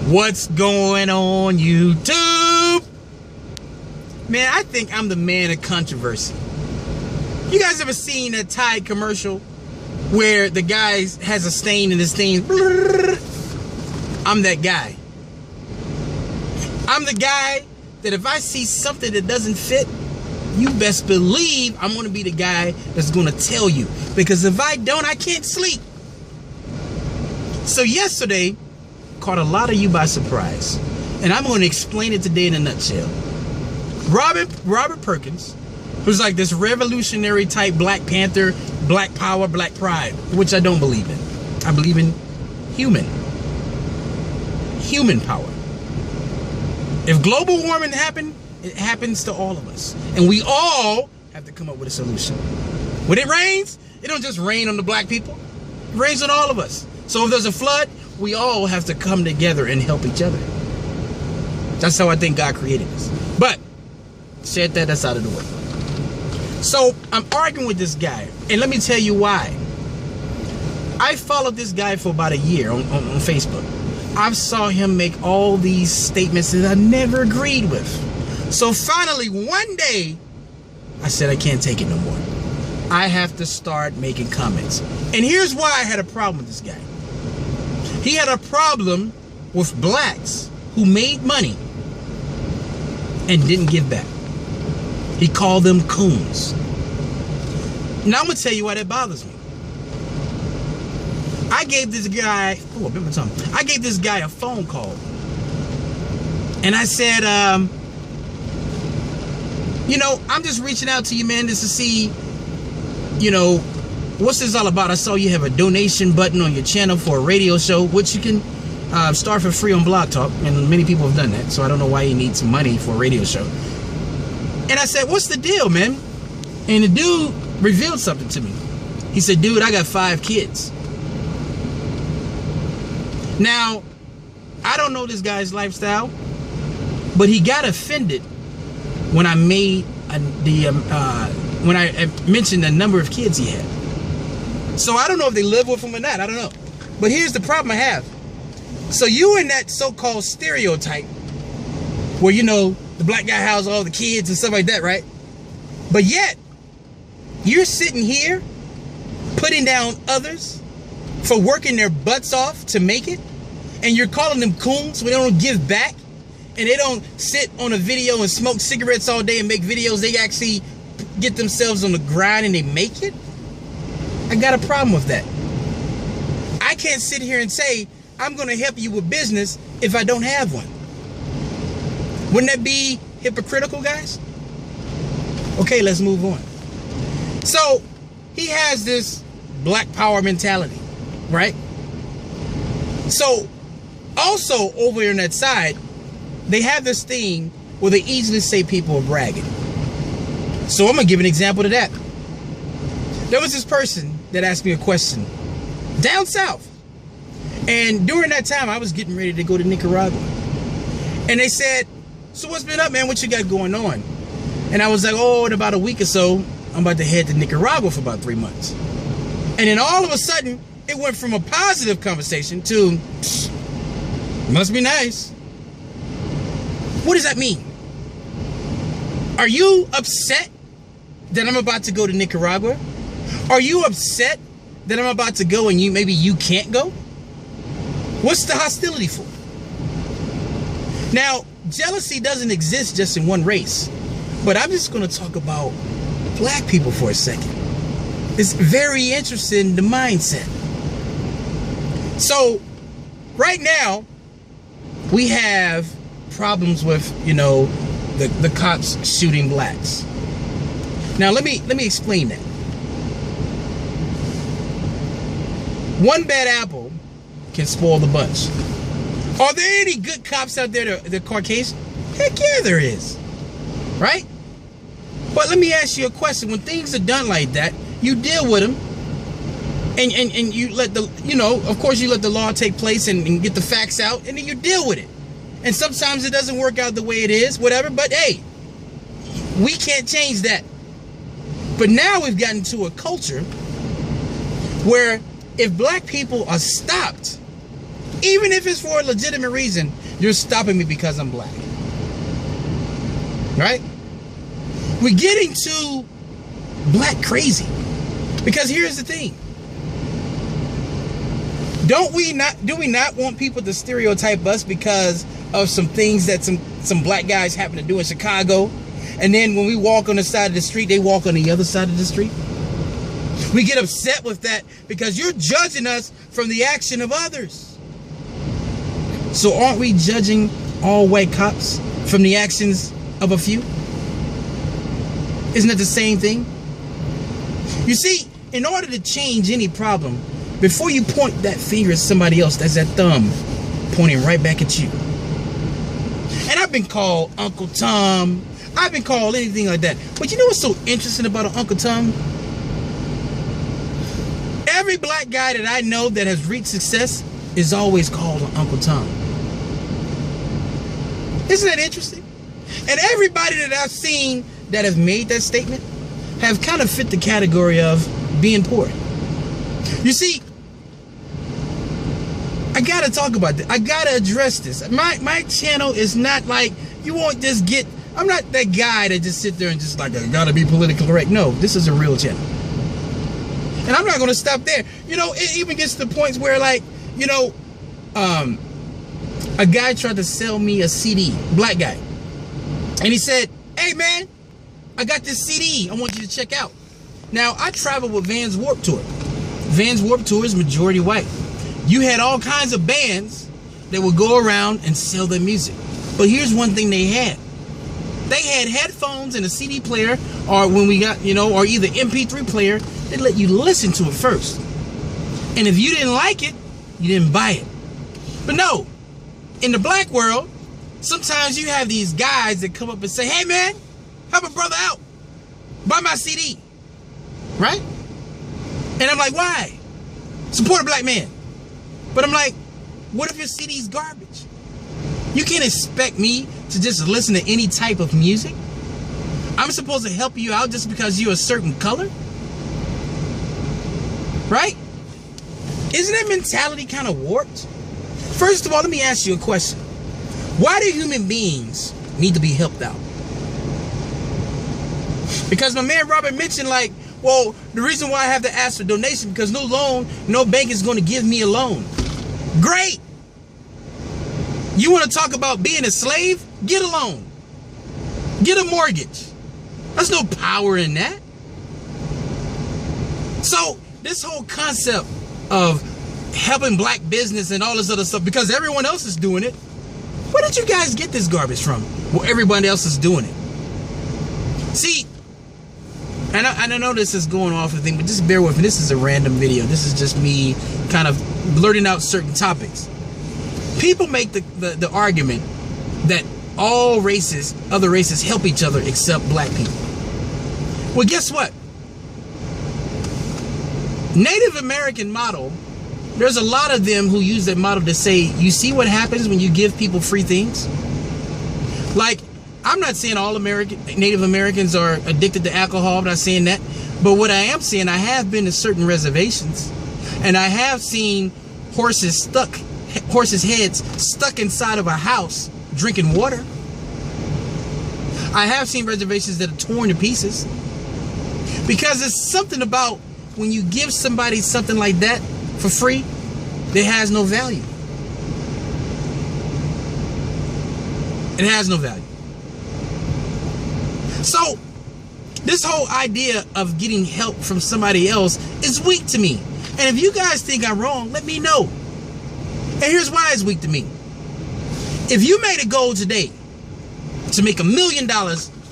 What's going on, YouTube? Man, I think I'm the man of controversy. You guys ever seen that Tide commercial where the guy has a stain in his thing? I'm that guy. I'm the guy that if I see something that doesn't fit, you best believe I'm going to be the guy that's going to tell you. Because if I don't, I can't sleep. So yesterday, caught a lot of you by surprise. And I'm going to explain it today in a nutshell. Robert Perkins, who's like this revolutionary type Black Panther, Black Power, Black Pride, which I don't believe in. I believe in human power. If global warming happens, it happens to all of us. And we all have to come up with a solution. When it rains, it don't just rain on the black people. It rains on all of us. So if there's a flood, we all have to come together and help each other. That's how I think God created us. But, said that, that's out of the way. So, I'm arguing with this guy. And let me tell you why. I followed this guy for about a year on Facebook. I saw him make all these statements that I never agreed with. So finally, one day, I said I can't take it no more. I have to start making comments. And here's why I had a problem with this guy. He had a problem with blacks who made money and didn't give back. He called them coons. Now I'm going to tell you why that bothers me. I gave this guy, I gave this guy a phone call. And I said, you know, I'm just reaching out to you, man, just to see, you know, what's this all about? I saw you have a donation button on your channel for a radio show, which you can start for free on Blog Talk. And many people have done that. So I don't know why you need some money for a radio show. And I said, what's the deal, man? And the dude revealed something to me. He said, dude, I got 5 kids. Now, I don't know this guy's lifestyle, but he got offended when I made when I mentioned the number of kids he had. So I don't know if they live with him or not. I don't know. But here's the problem I have. So you in that so-called stereotype where, you know, the black guy has all the kids and stuff like that, right? But yet, you're sitting here putting down others for working their butts off to make it, and you're calling them coons when they don't give back, and they don't sit on a video and smoke cigarettes all day and make videos. They actually get themselves on the grind and they make it. I got a problem with that. I can't sit here and say I'm going to help you with business if I don't have one. Wouldn't that be hypocritical, guys? Okay, let's move on. So he has this black power mentality, right? So also over on that side, they have this thing where they easily say people are bragging. So I'm going to give an example to that. There was this person that asked me a question down south. And during that time, I was getting ready to go to Nicaragua. And they said, so what's been up, man? What you got going on? And I was like, oh, in about a week or so, I'm about to head to Nicaragua for about 3 months. And then all of a sudden, it went from a positive conversation to, must be nice. What does that mean? Are you upset that I'm about to go to Nicaragua? Are you upset that I'm about to go and maybe you can't go? What's the hostility for? Now, jealousy doesn't exist just in one race. But I'm just going to talk about black people for a second. It's very interesting, the mindset. So, right now, we have problems with, you know, the cops shooting blacks. Now, let me explain that. One bad apple can spoil the bunch. Are there any good cops out there that are Caucasian? Heck yeah, there is. Right? But let me ask you a question. When things are done like that, you deal with them. And you let the, you know, of course you let the law take place and get the facts out, and then you deal with it. And sometimes it doesn't work out the way it is, whatever, but hey, we can't change that. But now we've gotten to a culture where if black people are stopped Even if it's for a legitimate reason, you're stopping me because I'm black. Right? We're getting too black crazy. Because here's the thing. Do we not want people to stereotype us because of some things that some black guys happen to do in Chicago? And then when we walk on the side of the street, they walk on the other side of the street? We get upset with that because you're judging us from the action of others. So aren't we judging all white cops from the actions of a few? Isn't it the same thing? You see, in order to change any problem, before you point that finger at somebody else, that's that thumb pointing right back at you. And I've been called Uncle Tom. I've been called anything like that. But you know what's so interesting about an Uncle Tom? Every black guy that I know that has reached success is always called an Uncle Tom. Isn't that interesting? And everybody that I've seen that have made that statement have kind of fit the category of being poor. You see, I gotta talk about this. I gotta address this. My channel is not like, you won't just get, I'm not that guy that just sit there and just like, I gotta be politically correct. No, this is a real channel. And I'm not gonna stop there. You know, it even gets to the points where, like, you know, a guy tried to sell me a CD, black guy. And he said, hey man, I got this CD I want you to check out. Now, I travel with Vans Warped Tour. Vans Warped Tour is majority white. You had all kinds of bands that would go around and sell their music. But here's one thing they had. They had headphones and a CD player, or when we got, you know, or either MP3 player, they let you listen to it first. And if you didn't like it, you didn't buy it. But no, in the black world, sometimes you have these guys that come up and say, hey man, help a brother out. Buy my CD. Right? And I'm like, why? Support a black man. But I'm like, what if your CD's garbage? You can't expect me to just listen to any type of music. I'm supposed to help you out just because you're a certain color? Right? Isn't that mentality kind of warped? First of all, let me ask you a question. Why do human beings need to be helped out? Because my man Robert mentioned, like, well, the reason why I have to ask for donation because no bank is going to give me a loan. Great. You want to talk about being a slave? Get a loan. Get a mortgage. There's no power in that. So this whole concept of helping black business and all this other stuff because everyone else is doing it. Where did you guys get this garbage from? Well, everybody else is doing it. See, and I know this is going off the thing, but just bear with me. This is a random video. This is just me kind of blurting out certain topics. People make the argument that all races, other races, help each other except black people. Well, guess what? Native American model, there's a lot of them who use that model to say, you see what happens when you give people free things? Like, I'm not saying all Native Americans are addicted to alcohol. I'm not saying that. But what I am saying, I have been to certain reservations. And I have seen horses' heads stuck inside of a house drinking water. I have seen reservations that are torn to pieces. Because it's something about when you give somebody something like that for free, it has no value. It has no value. So, this whole idea of getting help from somebody else is weak to me. And if you guys think I'm wrong, let me know. And here's why it's weak to me. If you made a goal today to make $1 million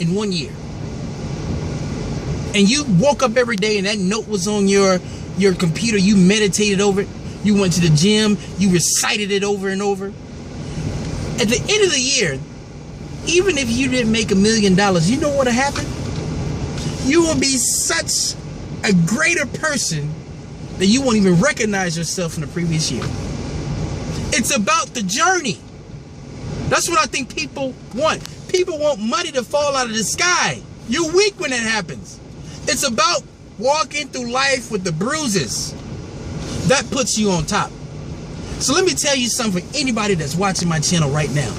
in 1 year, and you woke up every day and that note was on your computer, you meditated over it, you went to the gym, you recited it over and over. At the end of the year, even if you didn't make $1 million, you know what'll happen? You will be such a greater person that you won't even recognize yourself from the previous year. It's about the journey. That's what I think people want. People want money to fall out of the sky. You're weak when it happens. It's about walking through life with the bruises. That puts you on top. So let me tell you something for anybody that's watching my channel right now.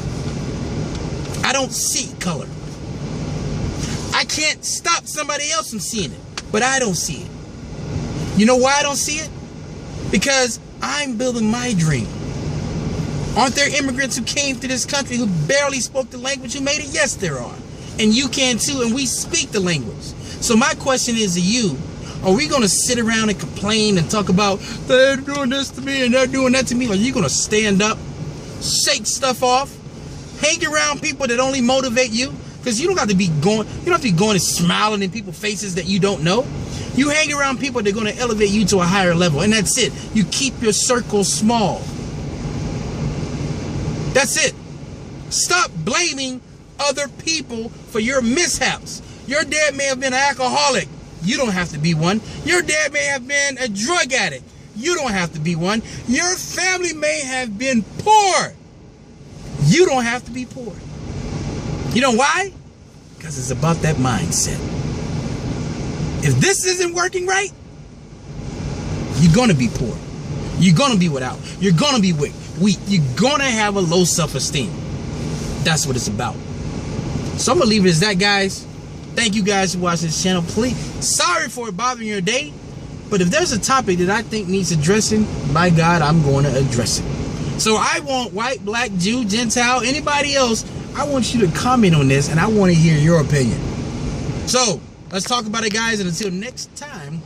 I don't see color. I can't stop somebody else from seeing it, but I don't see it. You know why I don't see it? Because I'm building my dream. Aren't there immigrants who came to this country who barely spoke the language who made it? Yes, there are. And you can too, and we speak the language. So my question is to you, are we going to sit around and complain and talk about they're doing this to me and they're doing that to me? Or are you going to stand up, shake stuff off, hang around people that only motivate you? Because you don't have to be going, and smiling in people's faces that you don't know. You hang around people that are going to elevate you to a higher level, and that's it. You keep your circle small. That's it. Stop blaming other people for your mishaps. Your dad may have been an alcoholic. You don't have to be one. Your dad may have been a drug addict. You don't have to be one. Your family may have been poor. You don't have to be poor. You know why? Because it's about that mindset. If this isn't working right, you're going to be poor. You're going to be without. You're going to be weak. You're going to have a low self-esteem. That's what it's about. So I'm going to leave it as that, guys. Thank you guys for watching this channel. Please, sorry for it bothering your day, but if there's a topic that I think needs addressing, by God, I'm going to address it. So I want white, black, Jew, Gentile, anybody else, I want you to comment on this, and I want to hear your opinion. So let's talk about it, guys, and until next time,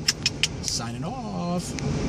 signing off.